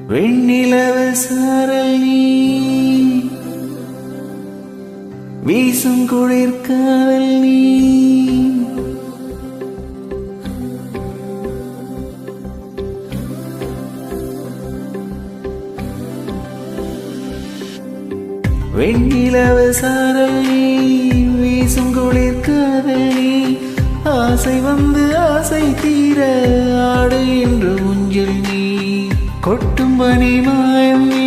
வெண்ணிலவ சாரல் நீ வீசும் குளிர்காதல் நீ வெண்ணிலவ சாரல் நீ வீசும் குளிர்காதல் நீ ஆசை வந்து ஆசை தீர ஆடு என்று ஊஞ்சல் நீ கொட்டும் பனி மாயம் நீ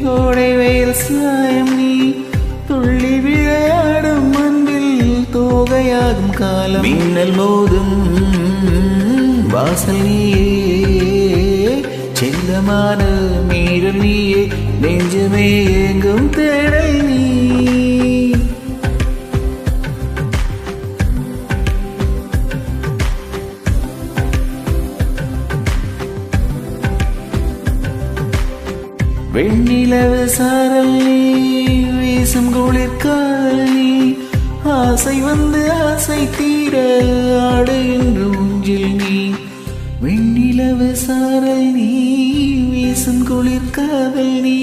கோடை வெயில் சாயம் நீ துள்ளி விளையாடும் அன்பில் தோகையாகும் காலம் மின்னல் மோதும் வாசல் நீயே செல்லமான மீறல் நீயே நெஞ்சமே எங்கும் தேடல் நீ வெண்ணிலவு சாரல் நீ வீசும் குளிர்காதல் நீ ஆசை வந்து ஆசை தீர ஆடு என்று ஊஞ்சில் நீ வெண்ணிலவு சாரல் நீ வீசும் குளிர்காதல் நீ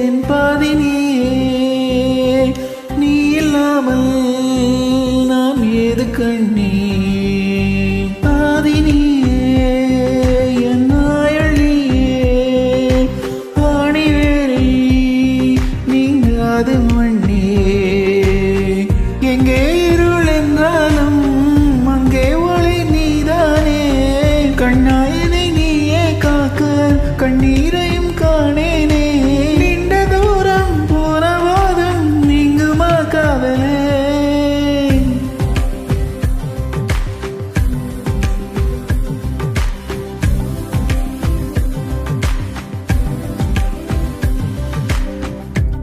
என் பாதினியே நீ இல்லாமல் நாம் ஏது கண்ணே பாதினியே என் நாயழியே ஆணி வேறே நீங்காது மண்ணே எங்கே இருள் என்றாலும் அங்கே ஒளி நீதானே கண்ணாயினை நீயே காக்க கண்ணீரையும் காணேனே நீண்ட தூரம் போன போதும் நீங்குமா காதலே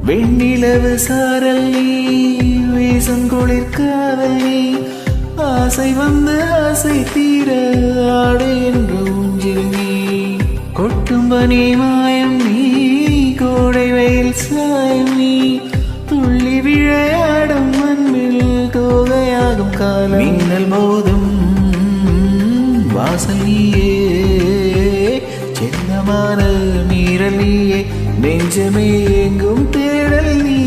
வெண்ணிலவு சாரல் நீ வீசும் குளிர்காதல் நீ ஆசை வந்து ஆசை தீர ஆடு என்று ஊஞ்சில் நீ கொட்டும் பனி மாயம் நீ கோடை வெயில் சாயம் நீ துள்ளி விளையாடும் அன்பில் தோகையாகும் காலம் மின்னல் மோதும் வாசல் நீயே செல்லமான மீறல் நீயே நெஞ்சமே எங்கும் தேடல் நீ